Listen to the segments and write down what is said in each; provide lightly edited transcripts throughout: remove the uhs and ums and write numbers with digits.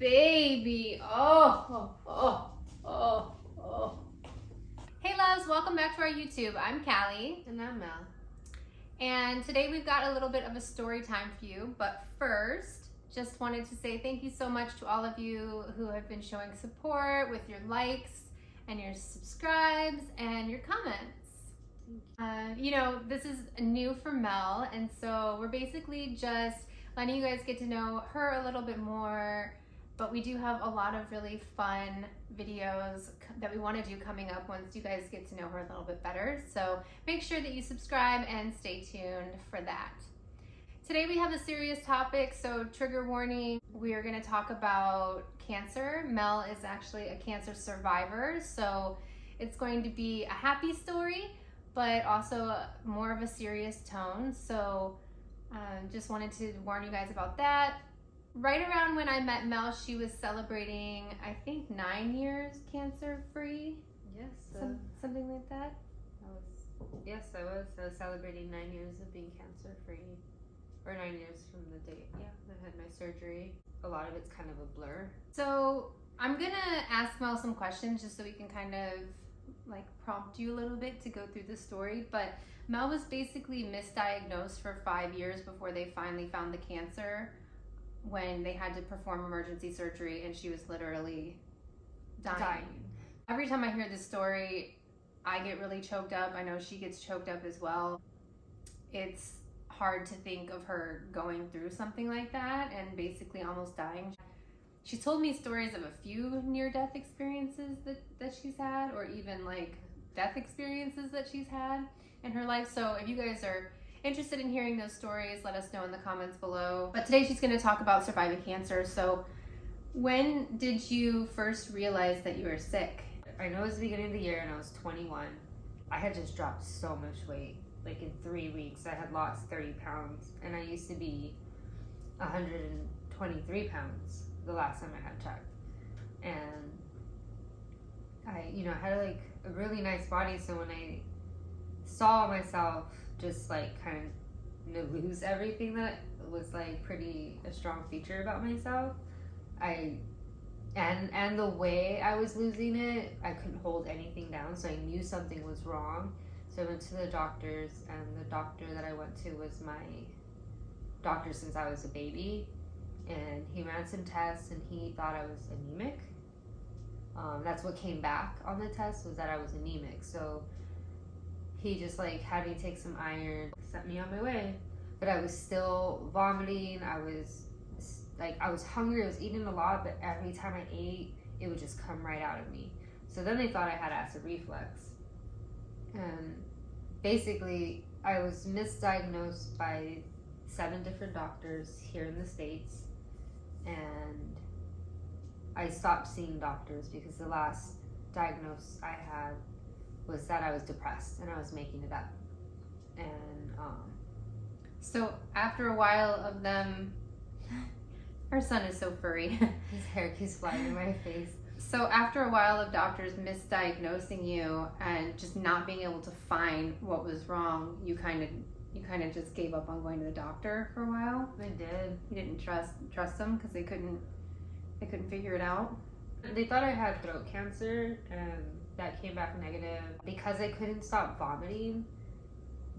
baby. Oh. Hey loves, welcome back to our YouTube. I'm Callie. And I'm Mel. And today we've got a little bit of a story time for you. But first, just wanted to say thank you so much to all of you who have been showing support with your likes and your subscribes and your comments. This is new for Mel, and so we're basically just letting you guys get to know her a little bit more, but we do have a lot of really fun videos that we want to do coming up once you guys get to know her a little bit better. So make sure that you subscribe and stay tuned for that. Today we have a serious topic, so trigger warning. We are going to talk about cancer. Mel is actually a cancer survivor, so it's going to be a happy story, but also more of a serious tone. So just wanted to warn you guys about that. Right around when I met Mel, she was celebrating, I think, 9 years cancer-free. Yes. Something like that. I was celebrating 9 years of being cancer-free. Or 9 years from the date. Yeah, I had my surgery. A lot of it's kind of a blur. So I'm going to ask Mel some questions just so we can kind of prompt you a little bit to go through the story. But Mel was basically misdiagnosed for 5 years before they finally found the cancer, when they had to perform emergency surgery, and she was literally dying. Every time I hear this story, I get really choked up. I know she gets choked up as well. It's hard to think of her going through something like that and basically almost dying. She told me stories of a few near-death experiences that she's had, or even death experiences that she's had in her life. So if you guys are interested in hearing those stories, let us know in the comments below. But today she's going to talk about surviving cancer. So when did you first realize that you were sick? I know it was the beginning of the year and I was 21. I had just dropped so much weight. In 3 weeks, I had lost 30 pounds, and I used to be 123 pounds the last time I had checked. And I had a really nice body, so when I saw myself just kind of lose everything that was pretty a strong feature about myself, and the way I was losing it, I couldn't hold anything down, so I knew something was wrong. So I went to the doctors, and the doctor that I went to was my doctor since I was a baby, and he ran some tests and he thought I was anemic. That's what came back on the test, was that I was anemic. So he just had me take some iron, sent me on my way. But I was still vomiting. I was hungry. I was eating a lot, but every time I ate, it would just come right out of me. So then they thought I had acid reflux. And basically, I was misdiagnosed by 7 different doctors here in the States. And I stopped seeing doctors because the last diagnosis I had was that I was depressed and I was making it up. And so after a while of them, our son is so furry. His hair keeps flying in my face. So after a while of doctors misdiagnosing you and just not being able to find what was wrong, you kind of just gave up on going to the doctor for a while. I did. You didn't trust them because they couldn't figure it out. They thought I had throat cancer, and that came back negative. Because I couldn't stop vomiting,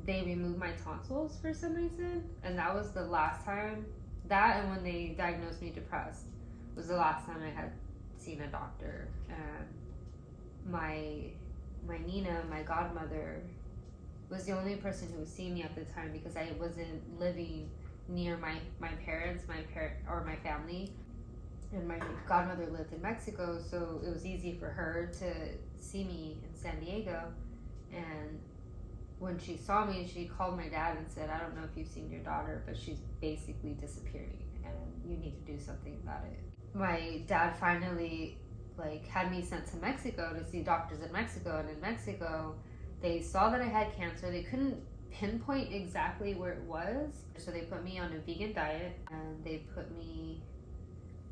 they removed my tonsils for some reason, and that was the last time. That, and when they diagnosed me depressed, was the last time I had seen a doctor. And my Nina, my godmother, was the only person who was seeing me at the time, because I wasn't living near my parents, or my family. And my godmother lived in Mexico, so it was easy for her to see me in San Diego. And when she saw me, she called my dad and said, "I don't know if you've seen your daughter, but she's basically disappearing, and you need to do something about it." My dad finally had me sent to Mexico to see doctors in Mexico, and in Mexico they saw that I had cancer. They couldn't pinpoint exactly where it was, so they put me on a vegan diet, and they put me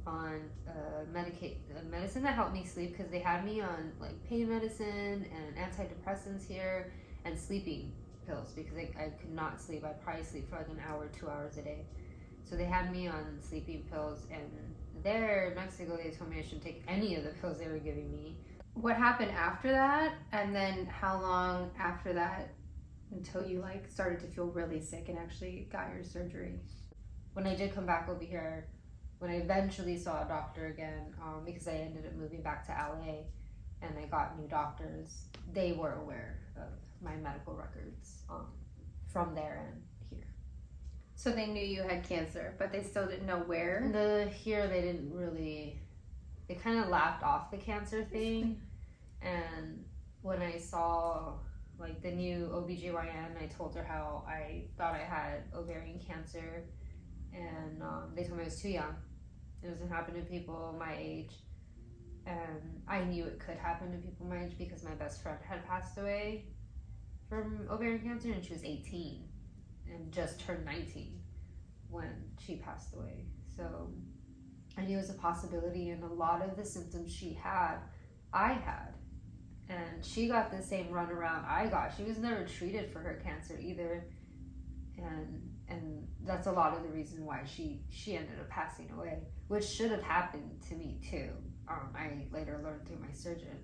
on medicine that helped me sleep, because they had me on pain medicine and antidepressants here and sleeping pills, because I could not sleep. I'd probably sleep for an hour, 2 hours a day. So they had me on sleeping pills, and there in Mexico, they told me I shouldn't take any of the pills they were giving me. What happened after that? And then how long after that until you like started to feel really sick and actually got your surgery? When I did come back over here, when I eventually saw a doctor again, because I ended up moving back to LA and I got new doctors, they were aware of my medical records from there and here. So they knew you had cancer, but they still didn't know where? Here they didn't really, they kind of laughed off the cancer thing. And when I saw like the new OBGYN, I told her how I thought I had ovarian cancer, and they told me I was too young. It doesn't happen to people my age, and I knew it could happen to people my age because my best friend had passed away from ovarian cancer, and she was 18 and just turned 19 when she passed away. So I knew it was a possibility, and a lot of the symptoms she had, I had. And she got the same runaround I got. She was never treated for her cancer either. And that's a lot of the reason why she ended up passing away, which should have happened to me too. I later learned through my surgeon.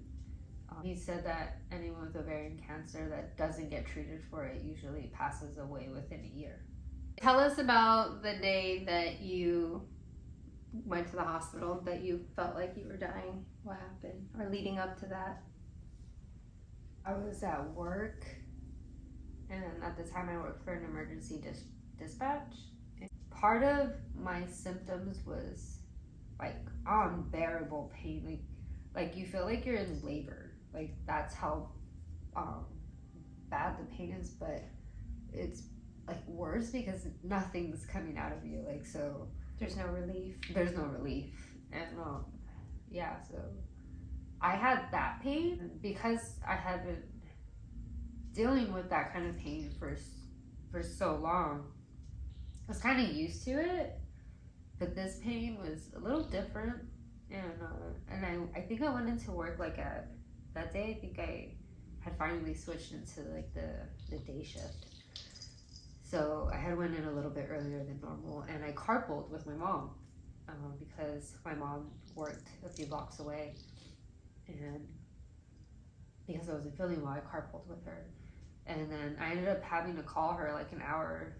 He said that anyone with ovarian cancer that doesn't get treated for it usually passes away within a year. Tell us about the day that you went to the hospital, that you felt like you were dying. What happened? Or leading up to that? I was at work, and at the time I worked for an emergency dispatch. And part of my symptoms was like unbearable pain, like you feel like you're in labor. Like that's how bad the pain is, but it's like worse because nothing's coming out of you. Like so, There's no relief. And yeah, so I had that pain because I had been dealing with that kind of pain for so long. I was kind of used to it, but this pain was a little different. And I think I went into work like that day. I think I had finally switched into like the day shift. So I had went in a little bit earlier than normal, and I carpooled with my mom because my mom worked a few blocks away. And because I wasn't feeling well, I carpooled with her. And then I ended up having to call her like an hour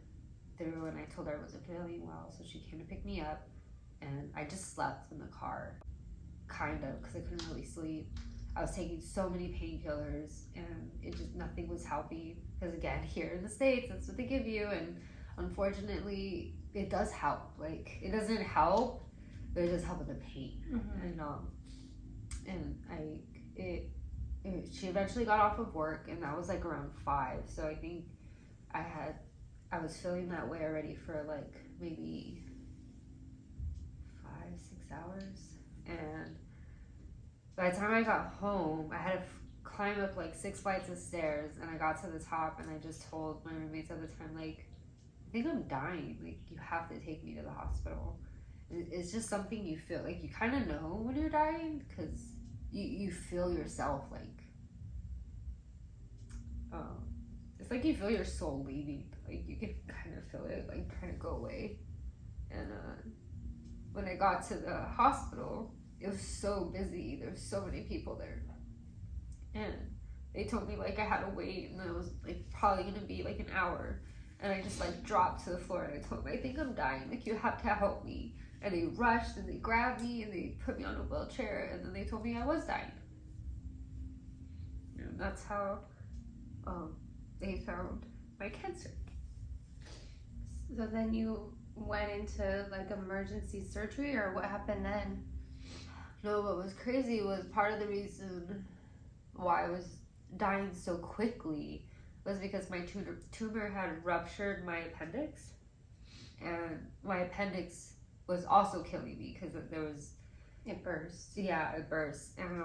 through, and I told her I wasn't feeling well. So she came to pick me up, and I just slept in the car, kind of, because I couldn't really sleep. I was taking so many painkillers, and nothing was helping. Because again, here in the States, that's what they give you. And unfortunately, it does help. Like, it doesn't help, but it does help with the pain. Mm-hmm. She eventually got off of work, and that was like around 5. So I think I was feeling that way already for like maybe 5-6 hours. And by the time I got home, I had to climb up like 6 flights of stairs, and I got to the top, and I just told my roommates at the time, like, I think I'm dying. Like, you have to take me to the hospital. It's just something you feel like you kind of know when you're dying, because you feel yourself like it's like you feel your soul leaving. Like you can kind of feel it like trying to go away. And when I got to the hospital, it was so busy. There were so many people there, and they told me like I had to wait, and it was like probably gonna be like an hour. And I just like dropped to the floor, and I told them, I think I'm dying. Like, you have to help me. And they rushed, and they grabbed me, and they put me on a wheelchair, and then they told me I was dying. And that's how they found my cancer. So then you went into like emergency surgery, or what happened then? No, what was crazy was part of the reason why I was dying so quickly was because my tumor had ruptured my appendix, and my appendix was also killing me because it burst. Yeah, it burst. And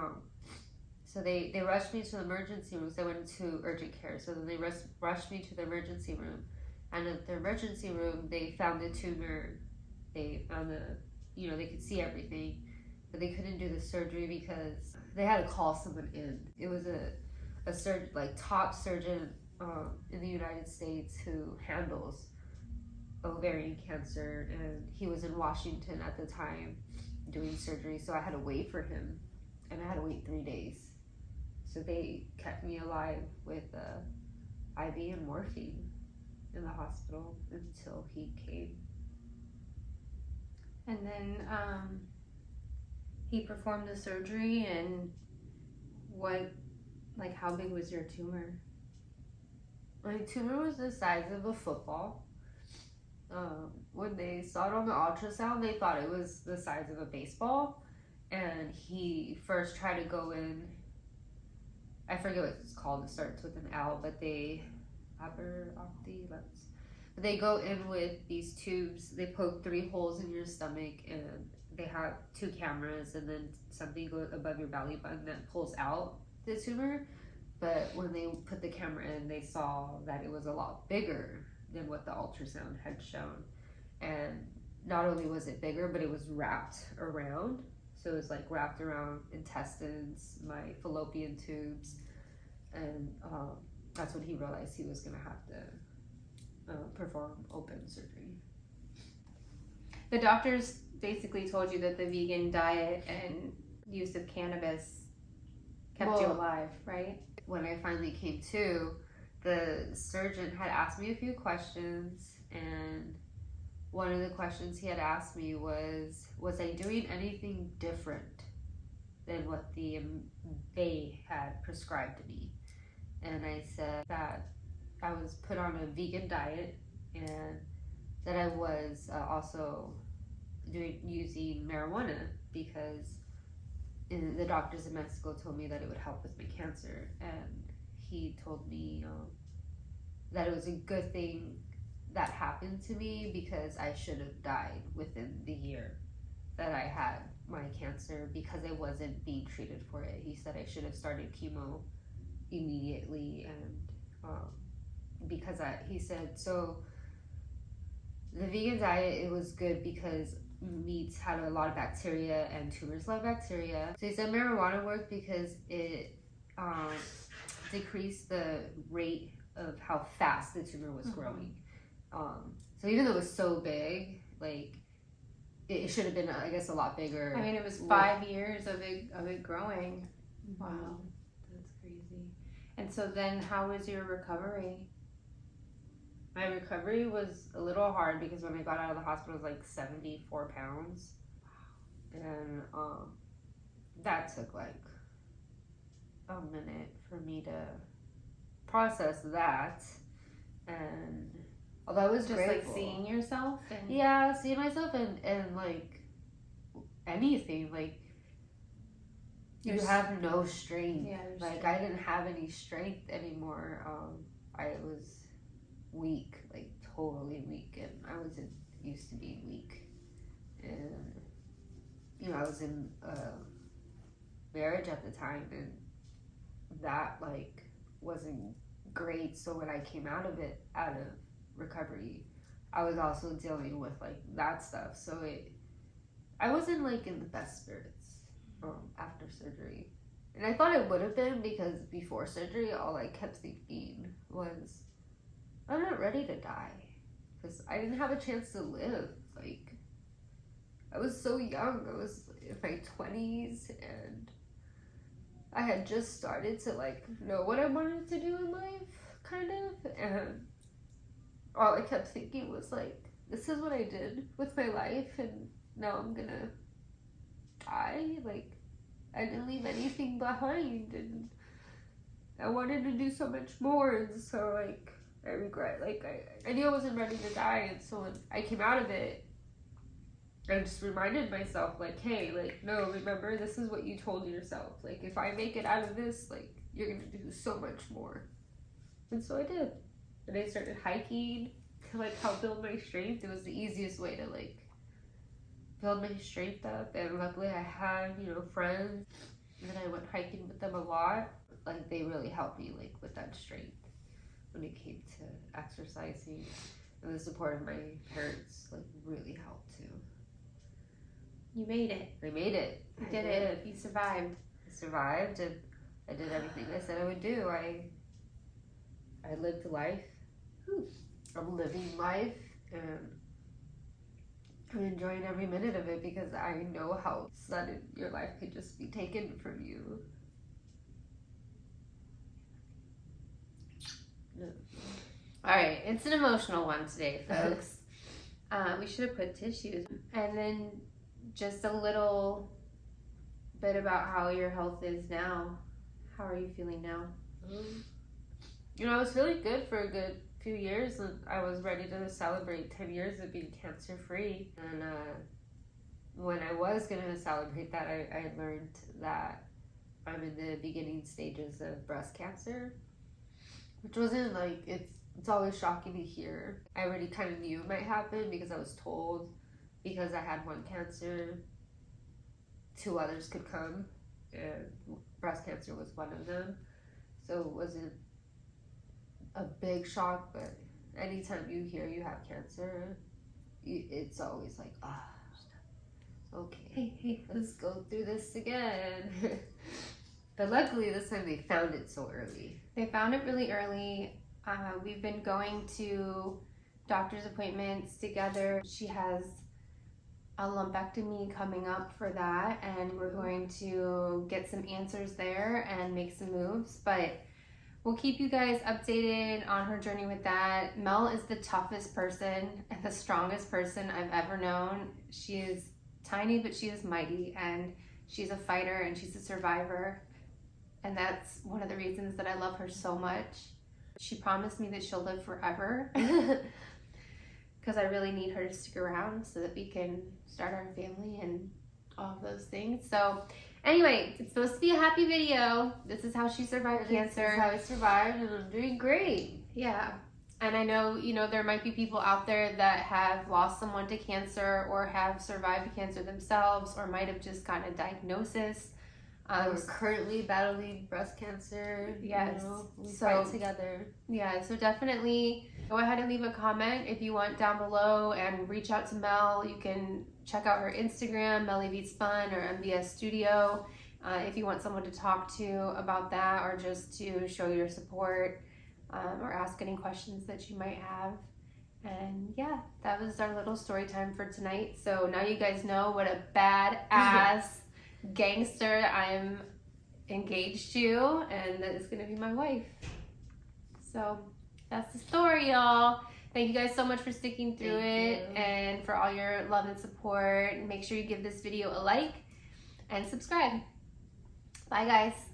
so they rushed me to the emergency room. So I went into urgent care. So then they rushed me to the emergency room, and at the emergency room they found the tumor. They found they could see everything, but they couldn't do the surgery because they had to call someone in. It was a top surgeon in the United States who handles ovarian cancer, and he was in Washington at the time doing surgery, so I had to wait for him, and I had to wait 3 days. So they kept me alive with IV and morphine in the hospital until he came. And then he performed the surgery, and how big was your tumor? My tumor was the size of a football. When they saw it on the ultrasound, they thought it was the size of a baseball. And he first tried to go in, I forget what it's called, it starts with an L, but they go in with these tubes. They poke 3 holes in your stomach, and they have 2 cameras, and then something goes above your belly button that pulls out the tumor. But when they put the camera in, they saw that it was a lot bigger than what the ultrasound had shown. And not only was it bigger, but it was wrapped around. So it was like wrapped around intestines, my fallopian tubes. And that's when he realized he was going to have to perform open surgery. The doctors basically told you that the vegan diet and use of cannabis kept you alive, right? When I finally came to, the surgeon had asked me a few questions, and one of the questions he had asked me was I doing anything different than what they had prescribed to me? And I said that I was put on a vegan diet, and that I was also using marijuana, because the doctors in Mexico told me that it would help with my cancer. And he told me that it was a good thing that happened to me, because I should have died within the year that I had my cancer, because I wasn't being treated for it. He said I should have started chemo immediately, and because he said, so the vegan diet, it was good because meats had a lot of bacteria, and tumors love bacteria. So he said marijuana worked because it decreased the rate of how fast the tumor was growing. So even though it was so big, like it should have been, I guess, a lot bigger. I mean, it was 5 years of it growing. Wow, that's crazy. And so then, how was your recovery? My recovery was a little hard, because when I got out of the hospital, it was like 74 pounds. And that took like a minute for me to process that. And although I was just grateful, like seeing yourself, and yeah, seeing myself, and like anything, like you have no strength. Yeah, like I didn't have any strength anymore. I was weak, like totally weak, and I wasn't used to being weak. And I was in a marriage at the time, and that like wasn't great. So when I came out of recovery, I was also dealing with like that stuff. So I wasn't like in the best spirits after surgery. And I thought it would have been, because before surgery, all I kept thinking was, I'm not ready to die, because I didn't have a chance to live. Like, I was so young. I was in my 20s, and I had just started to like know what I wanted to do in life, kind of. And all I kept thinking was like, this is what I did with my life, and now I'm gonna die. Like, I didn't leave anything behind, and I wanted to do so much more. And so like, I regret, like, I knew I wasn't ready to die. And so when I came out of it, I just reminded myself, like, hey, like, no, remember, this is what you told yourself. Like, if I make it out of this, like, you're gonna do so much more. And so I did. And I started hiking to like help build my strength. It was the easiest way to like build my strength up. And luckily I had, friends, and I went hiking with them a lot. Like, they really helped me like with that strength when it came to exercising. And the support of my parents like really helped too. You made it. I made it. You did it. You survived. I survived, and I did everything I said I would do. I lived life. I'm living life, And I'm enjoying every minute of it because I know how sudden your life could just be taken from you. All right, it's an emotional one today, folks. We should have put tissues. And then just a little bit about how your health is now. How are you feeling now? You know, I was feeling good for a good few years, and I was ready to celebrate 10 years of being cancer free. And when I was going to celebrate that, I learned that I'm in the beginning stages of breast cancer, which wasn't like, it's always shocking to hear. I already kind of knew it might happen because I was told, because I had one cancer, 2 others could come, and breast cancer was one of them. So it wasn't a big shock, but anytime you hear you have cancer, it's always like, okay, Hey, let's go through this again. But luckily this time they found it so early. They found it really early. We've been going to doctor's appointments together. She has a lumpectomy coming up for that, and we're going to get some answers there and make some moves, but we'll keep you guys updated on her journey with that. Mel is the toughest person and the strongest person I've ever known. She is tiny, but she is mighty, and she's a fighter and she's a survivor, and that's one of the reasons that I love her so much. She promised me that she'll live forever because I really need her to stick around so that we can start our family and all of those things. So anyway, it's supposed to be a happy video. This is how she survived cancer. This is how I survived, and I'm doing great. Yeah. And I know, there might be people out there that have lost someone to cancer or have survived cancer themselves or might have just gotten a diagnosis. We're currently battling breast cancer. Yes. We fight together. Yeah, so definitely go ahead and leave a comment if you want down below and reach out to Mel. You can check out her Instagram, Mel'S or MBS Studio, if you want someone to talk to about that or just to show your support or ask any questions that you might have. And yeah, that was our little story time for tonight. So now you guys know what a badass gangster I'm engaged to, and that is gonna be my wife. So that's the story, y'all. Thank you guys so much for sticking through it and for all your love and support. Make sure you give this video a like and subscribe. Bye guys.